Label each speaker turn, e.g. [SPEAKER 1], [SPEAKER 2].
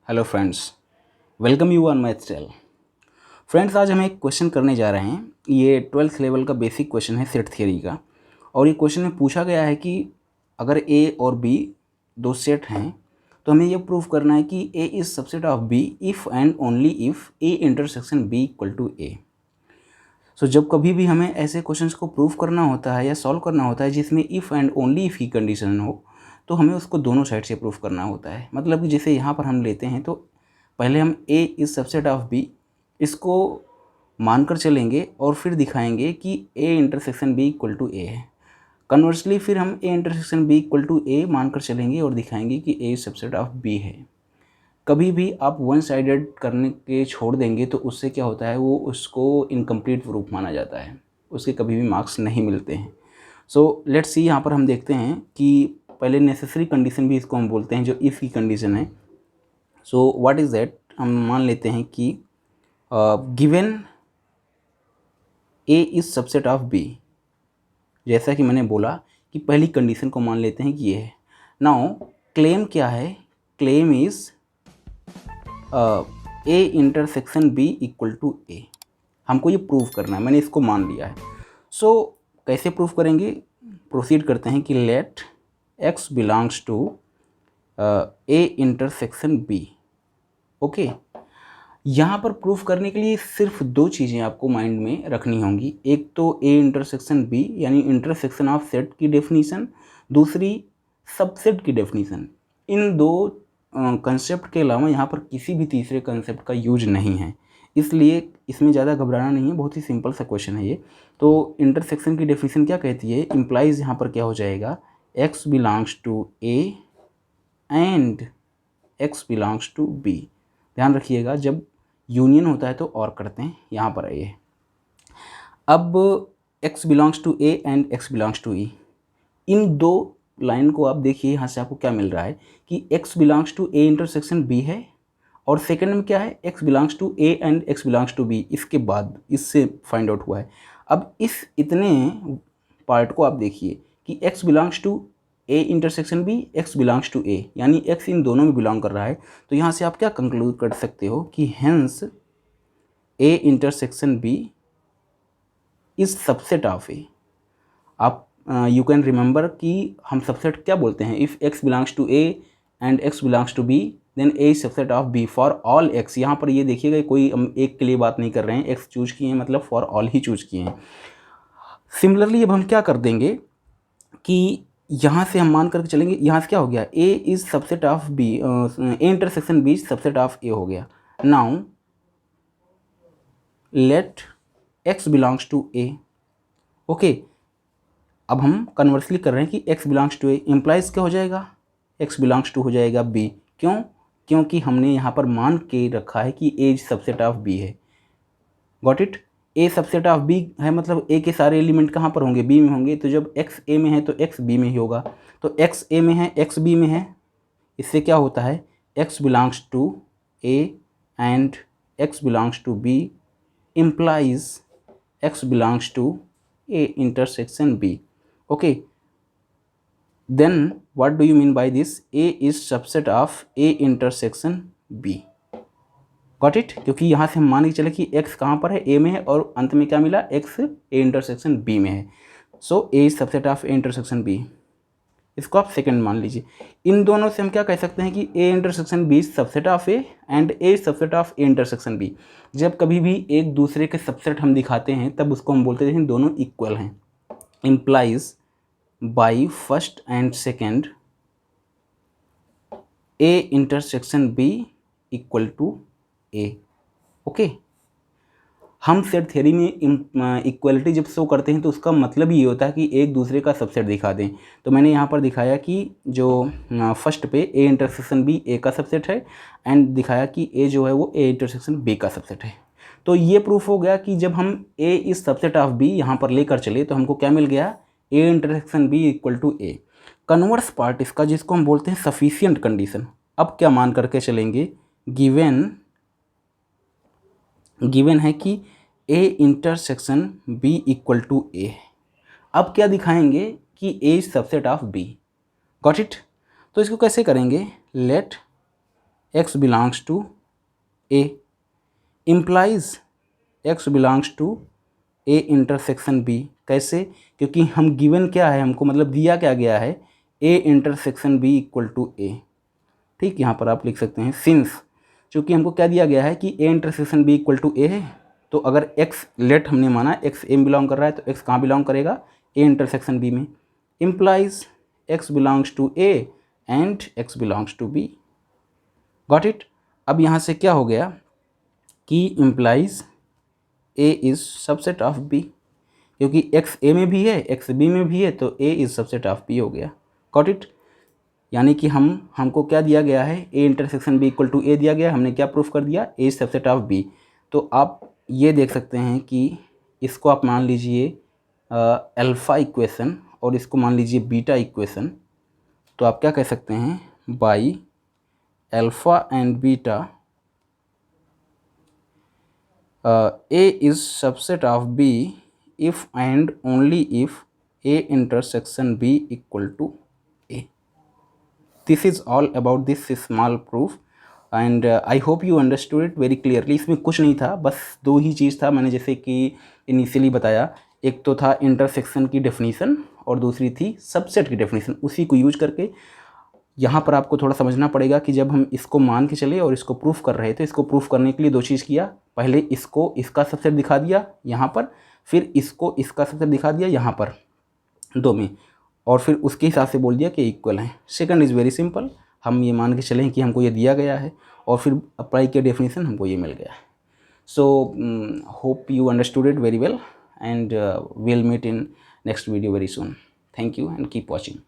[SPEAKER 1] Hello friends, welcome you on my channel. Friends, आज हम एक क्वेश्चन करने जा रहे हैं। ये 12th लेवल का बेसिक क्वेश्चन है सेट थ्योरी का। और ये क्वेश्चन में पूछा गया है कि अगर ए और बी दो सेट हैं तो हमें ये प्रूव करना है कि A is subset of B if and only if A intersection B equal to A. So जब कभी भी हमें ऐसे क्वेश्चंस को प्रूव करना होता है या सॉल्व करना होता है जिसमें इफ़ एंड ओनली इफ़ की कंडीशन हो, तो हमें उसको दोनों साइड से प्रूव करना होता है। मतलब कि जैसे यहाँ पर हम लेते हैं तो पहले हम A is subset of B इसको मानकर चलेंगे और फिर दिखाएंगे कि A intersection B equal to A है। कन्वर्सली फिर हम A intersection B equal to A मानकर चलेंगे और दिखाएंगे कि ए सबसेट ऑफ बी है। कभी भी आप वन साइडेड करने के छोड़ देंगे तो उससे क्या होता है, वो उसको इनकम्प्लीट प्रूफ माना जाता है, उसके कभी भी मार्क्स नहीं मिलते हैं। सो लेट्स सी, यहाँ पर हम देखते हैं कि पहले नेसेसरी कंडीशन भी इसको हम बोलते हैं, जो इफ़ की कंडीशन है। सो व्हाट इज़ दैट, हम मान लेते हैं कि given A is subset of B. जैसा कि मैंने बोला कि पहली कंडीशन को मान लेते हैं कि ये है। नाउ क्लेम क्या है, claim is A intersection B equal to A. हमको ये प्रूव करना है, मैंने इसको मान लिया है। सो कैसे प्रूव करेंगे, प्रोसीड करते हैं कि let x belongs to A intersection B. Okay, यहाँ पर प्रूफ करने के लिए सिर्फ दो चीज़ें आपको माइंड में रखनी होंगी। एक तो ए इंटरसेक्शन बी यानी इंटरसेक्शन ऑफ सेट की डेफिनीशन, दूसरी सबसेट की डेफिनीशन। इन दो कंसेप्ट के अलावा यहाँ पर किसी भी तीसरे कंसेप्ट का यूज नहीं है, इसलिए इसमें ज़्यादा घबराना नहीं है। बहुत ही सिंपल सा क्वेश्चन है ये। तो इंटरसेक्शन की डेफिनीशन क्या कहती है, इम्प्लाइज यहाँ पर क्या हो जाएगा, x belongs to A and x belongs to B. ध्यान रखिएगा, जब यूनियन होता है तो और करते हैं, यहाँ पर आइए। अब x belongs to a and x belongs to e, इन दो लाइन को आप देखिए, यहाँ से आपको क्या मिल रहा है कि x belongs to a intersection b है, और सेकंड में क्या है, x belongs to a and x belongs to b। इसके बाद इससे फाइंड आउट हुआ है। अब इस इतने पार्ट को आप देखिए कि x belongs to A intersection B, x belongs to A, यानी एक्स इन दोनों में बिलोंग कर रहा है। तो यहाँ से आप क्या कंक्लूड कर सकते हो कि hence A intersection B is subset of A. आप यू कैन रिमेंबर कि हम सबसेट क्या बोलते हैं, if x belongs to A and x belongs to B then A is subset of B for all x. यहाँ पर ये देखिएगा, कोई हम एक के लिए बात नहीं कर रहे हैं, एक्स चूज किए हैं मतलब फॉर ऑल ही चूज किए हैं। सिमिलरली अब हम क्या कर देंगे कि यहाँ से हम मान करके चलेंगे, यहाँ से क्या हो गया, A is subset of B, A intersection B subset of A हो गया। Now let x belongs to A. Okay, अब हम कन्वर्सली कर रहे हैं कि x belongs to A, implies क्या हो जाएगा, एक्स बिलोंग्स टू हो जाएगा बी। क्यों, क्योंकि हमने यहाँ पर मान के रखा है कि ए सबसेट ऑफ बी है। Got it, A subset of B है मतलब ए के सारे एलिमेंट कहाँ पर होंगे, बी में होंगे। तो जब एक्स ए में है तो एक्स बी में ही होगा। तो एक्स ए में है, एक्स बी में है, इससे क्या होता है, x belongs to A and x belongs to B implies x belongs to a intersection b. Okay, then what do you mean by this, a is subset of a intersection b. Got it, क्योंकि यहाँ से हम मान के चले कि x कहाँ पर है, a में है, और अंत में क्या मिला, x a इंटरसेक्शन b में है। सो a is subset of a intersection b, इसको आप सेकंड मान लीजिए। इन दोनों से हम क्या कह सकते हैं कि A intersection B subset of A and A subset of A intersection B. जब कभी भी एक दूसरे के सबसेट हम दिखाते हैं तब उसको हम बोलते हैं दोनों इक्वल हैं। Implies by first and second A intersection B equal to A. Okay, हम सेट थ्योरी में इक्वलिटी जब शो करते हैं तो उसका मतलब ये होता है कि एक दूसरे का सबसेट दिखा दें। तो मैंने यहाँ पर दिखाया कि जो फर्स्ट पे ए इंटरसेक्शन बी ए का सबसेट है, एंड दिखाया कि ए जो है वो ए इंटरसेक्शन बी का सबसेट है। तो ये प्रूफ हो गया कि जब हम ए इस सबसेट ऑफ बी यहाँ पर लेकर चले तो हमको क्या मिल गया, A intersection B equal to A. Converse part इसका, जिसको हम बोलते हैं सफिशियंट कंडीशन। अब क्या मान करके चलेंगे, गिवन है कि A intersection B equal to A. अब क्या दिखाएंगे कि A subset of B. Got it, तो इसको कैसे करेंगे, let x belongs to A implies x belongs to A intersection B। कैसे? क्योंकि हम गिवन क्या है, हमको मतलब दिया क्या गया है, A intersection B equal to A। ठीक, यहाँ पर आप लिख सकते हैं सिंस, चूँकि हमको क्या दिया गया है कि A intersection B equal to A है, तो अगर x लेट हमने माना x A में बिलोंग कर रहा है तो x कहाँ बिलोंग करेगा, A इंटरसेक्शन B में। Implies x belongs to A and x belongs to B। Got it. अब यहाँ से क्या हो गया कि implies A is subset of B, क्योंकि x A में भी है x B में भी है तो A is subset of B हो गया। Got it. यानी कि हमको क्या दिया गया है, A intersection B equal to A दिया गया, हमने क्या प्रूफ कर दिया, A is subset of B। तो आप ये देख सकते हैं कि इसको आप मान लीजिए अल्फ़ा इक्वेशन और इसको मान लीजिए बीटा इक्वेशन। तो आप क्या कह सकते हैं, by alpha and beta A is subset of B if and only if A intersection B equal to A. This is all about this small proof and I hope you understood it very clearly। इसमें कुछ नहीं था, बस दो ही चीज़ था, मैंने जैसे कि इनिशियली बताया, एक तो था इंटरसेक्शन की डेफिनीशन और दूसरी थी सबसेट की डेफिनीशन। उसी को यूज करके यहाँ पर आपको थोड़ा समझना पड़ेगा कि जब हम इसको मान के चले और इसको प्रूफ कर रहे थे, इसको प्रूफ करने के लिए दो चीज़ किया, पहले इसको इसका सबसेट दिखा दिया यहाँ पर, फिर इसको इसका सबसेट दिखा दिया यहाँ पर दो में, और फिर उसके हिसाब से बोल दिया कि इक्वल हैं। सेकंड इज़ वेरी सिंपल, हम ये मान के चलें कि हमको ये दिया गया है और फिर अप्लाई किया डेफिनेशन, हमको ये मिल गया है। So hope you understood it very well and we'll meet in next video very soon. Thank you and keep watching.